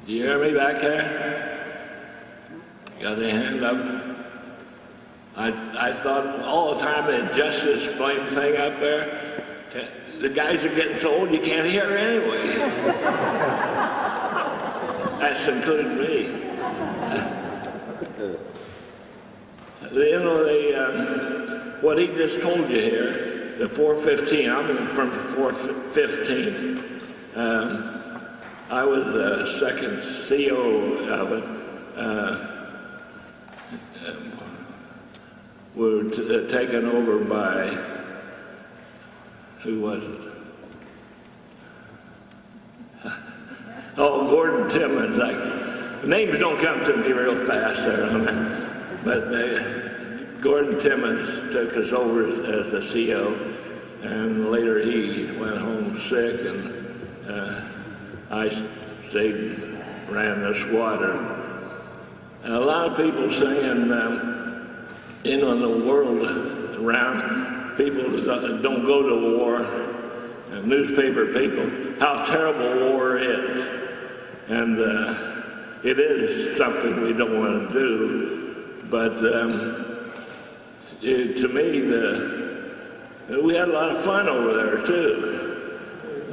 You hear me back there? Got a hand up? I thought all the time they adjust this blame thing up there. The guys are getting so old you can't hear anyway. That's including me. You know, what he just told you here, the 415, I'm from 415. I was the second CO of it. We were taken over by, who was it? Oh, Gordon Timmons. Names don't come to me real fast there on that. But Gordon Timmons took us over as the CO, and later he went home sick, and I stayed and ran the squadron. And a lot of people saying, in the world around, people that don't go to war, and newspaper people, how terrible war is. And it is something we don't want to do, but to me, we had a lot of fun over there too.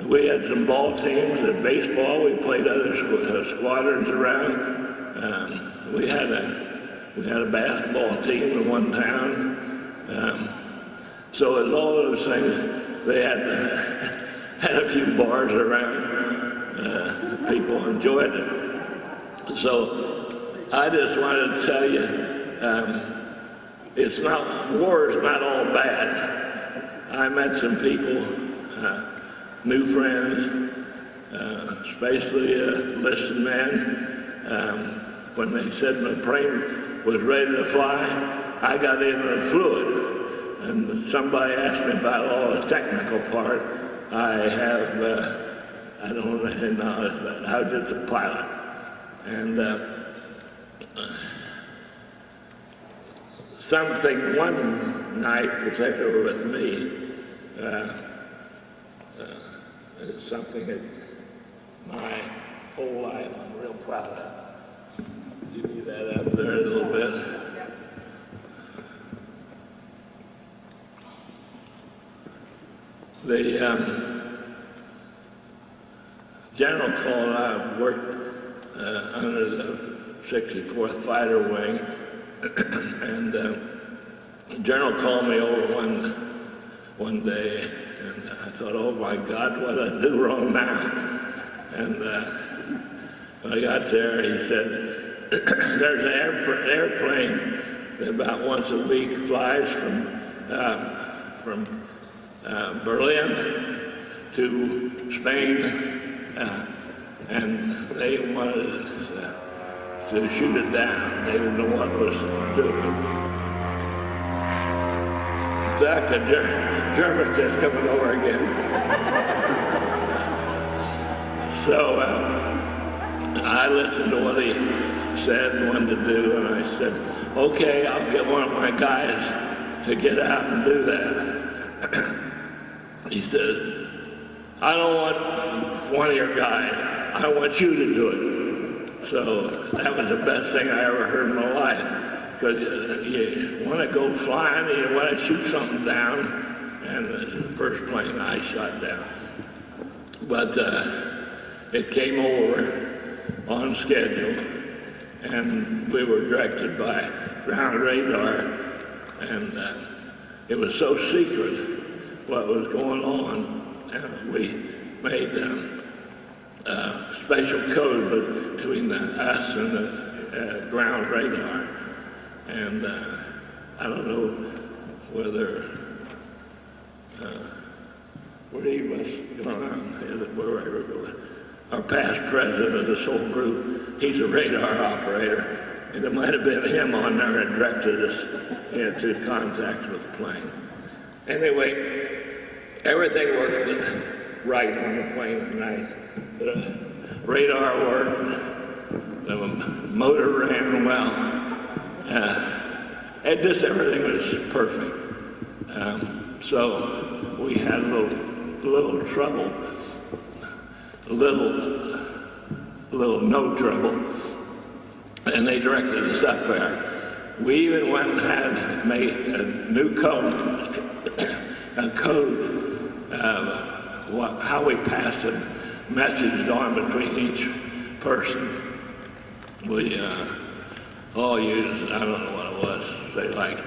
We had some ball teams and baseball. We played other squadrons around. We had a basketball team in one town. So it's all those things. They had a few bars around. People enjoyed it. So I just wanted to tell you, war is not all bad. I met some people, new friends, especially enlisted men. When they said my plane was ready to fly, I got in and flew it. And somebody asked me about all the technical part. I don't really know, I was just a pilot. And one night, particularly with me, something that my whole life I'm real proud of. Give me that up there a little bit. The General called, I worked under the 64th Fighter Wing, and the General called me over one day, and I thought, oh my God, what did I do wrong now? And when I got there, he said, there's an airplane that about once a week flies from Berlin to Spain, and they wanted to shoot it down. They didn't know what was doing. Zach, the German's just coming over again. So I listened to what he said and wanted to do, and I said, okay, I'll get one of my guys to get out and do that. He says, I don't want one of your guys, I want you to do it. So that was the best thing I ever heard in my life, because you want to go flying, you want to shoot something down, and the first plane I shot down. But it came over on schedule, and we were directed by ground radar, and it was so secret what was going on, and we made special code between us and the ground radar, and I don't know whether where he was going on, wherever, our past president of this whole group, he's a radar operator, and it might have been him on there that directed us into contact with the plane. Anyway, everything worked right on the plane at night. The radar worked, the motor ran well, and just everything was perfect. So we had a little trouble, little no trouble, and they directed us up there. We even went and had made a new code, how we passed a message on between each person. We all used, I don't know what it was, say like,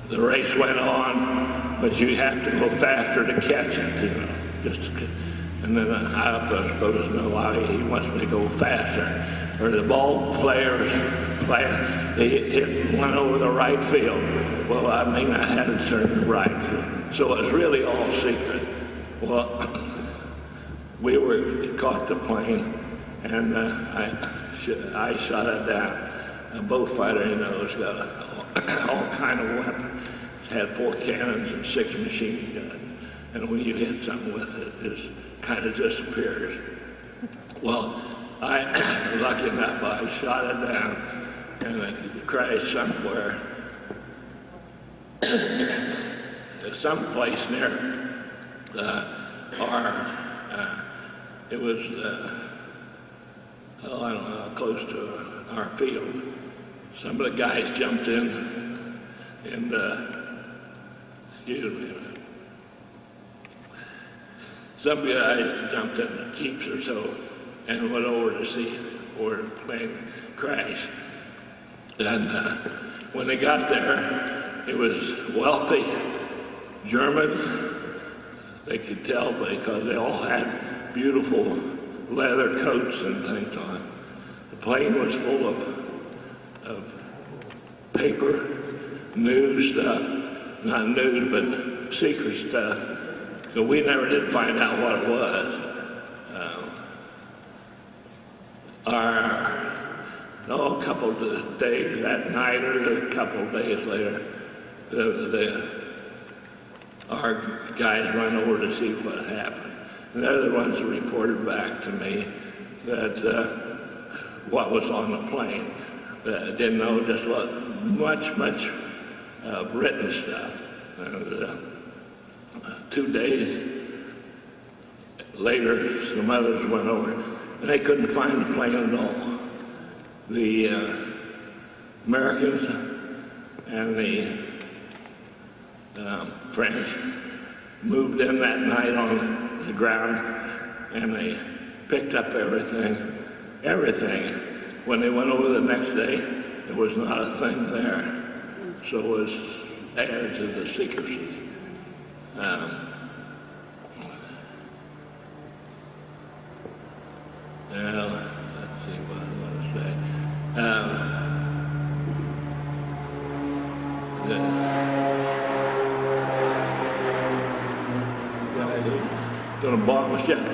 the race went on, but you have to go faster to catch it, you know. And then I was supposed to know why he wants me to go faster. Or the ball players hit one over the right field. Well, I mean, I had it turned right. So it was really all secret. Well, we caught the plane, and I shot it down. A bullfighter, you know, has got all kind of weapons. It had 4 cannons and 6 machine guns. And when you hit something with it, it kind of disappears. Well, lucky enough, I shot it down, and it crashed somewhere. Someplace near it was, I don't know, close to our field. Some of the guys jumped in, and, excuse me, some guys jumped in the Jeeps or so and went over to see where the plane crashed. And when they got there, it was wealthy Germans. They could tell because they all had beautiful leather coats and things on. The plane was full of paper, news stuff, not news, but secret stuff. So we never did find out what it was. A couple of days that night or a couple of days later, our guys run over to see what happened. And they're the ones who reported back to me that what was on the plane. Didn't know just what much written stuff. 2 days later, some others went over, and they couldn't find the plane at all. The Americans and the French moved in that night on the ground, and they picked up everything. When they went over the next day, there was not a thing there. So it was added to the secrecy. Well, let's see what I want to say. Gonna bomb us yet?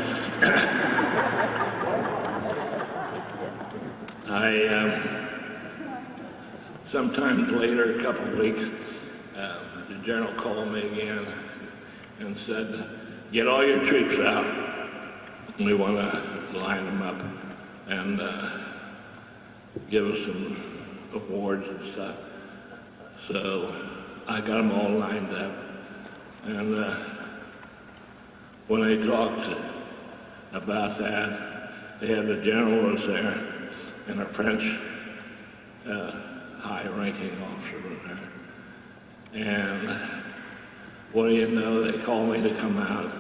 Sometimes later, a couple of weeks, the general called me again and said, "Get all your troops out. We want to line them up and give us some awards and stuff." So I got them all lined up, and when they talked about that, they had the general was there and a French high-ranking officer was there. And what do you know, they called me to come out,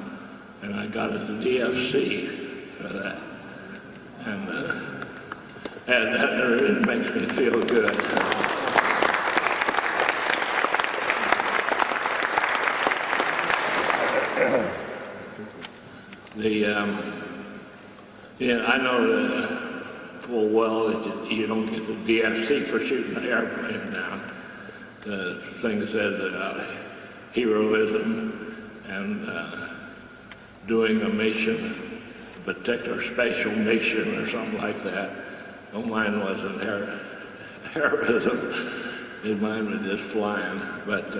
and I got a DFC for that. And that really makes me feel good. I know full well that you don't get the DFC for shooting an airplane down. The thing says about heroism and doing a mission, a particular special mission or something like that. No, mine wasn't heroism. Mine was just flying. But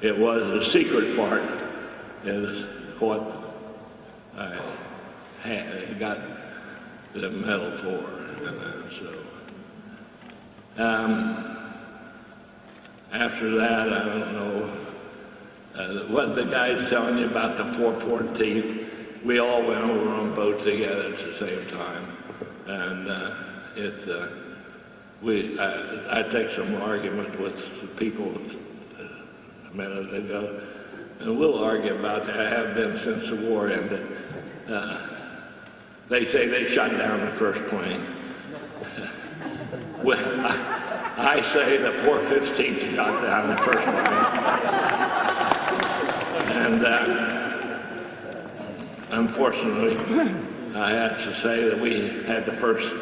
it was the secret part is what I got the medal for. After that, I don't know what the guy's telling you about the 414th. we all went over on boats together at the same time. And I take some argument with people a minute ago, and we'll argue about that. I have been since the war ended. They say they shot down the first plane. Well, I say the 415th shot down the first plane. And unfortunately, I have to say that we had the first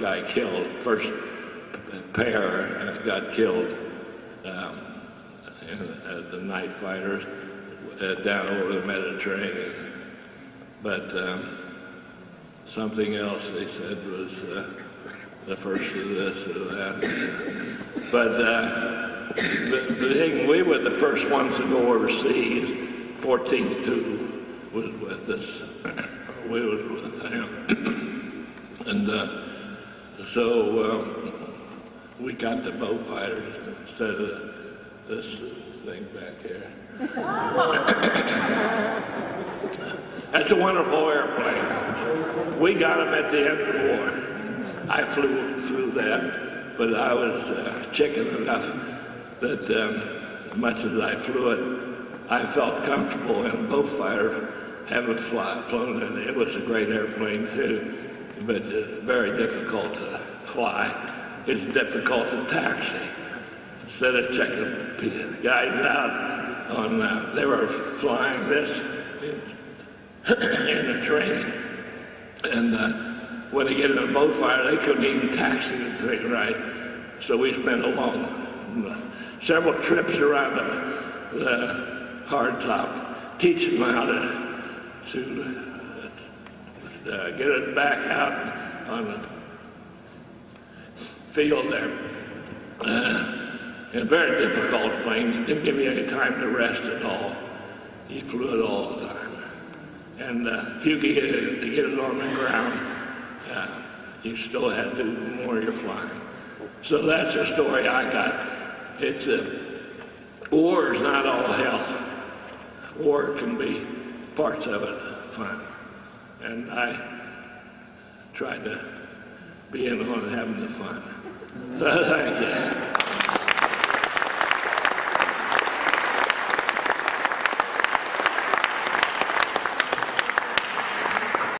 guy killed, first pair got killed the night fighters down over the Mediterranean. But something else they said was the first of this or that. But the thing, we were the first ones to go overseas. 14th too was with us. We was with him. And so we got the boat fighters instead of this thing back here. That's a wonderful airplane. We got them at the end of the war. I flew through that, but I was chicken enough that much as I flew it, I felt comfortable in a boat fighter, having flown in it. It was a great airplane too, but very difficult to fly. It's difficult to taxi. Instead of checking guys out on, they were flying this in the training. And when they get in a boat fire, they couldn't even taxi the thing right. So we spent several trips around the hardtop, teaching them how to get it back out on the field there. A very difficult plane. It didn't give you any time to rest at all. You flew it all the time. And if you could get it on the ground, you still had to do more of your flying. So that's the story I got. It's war is not all hell. War can be parts of it fun. And I tried to be in on having the fun. Thank you.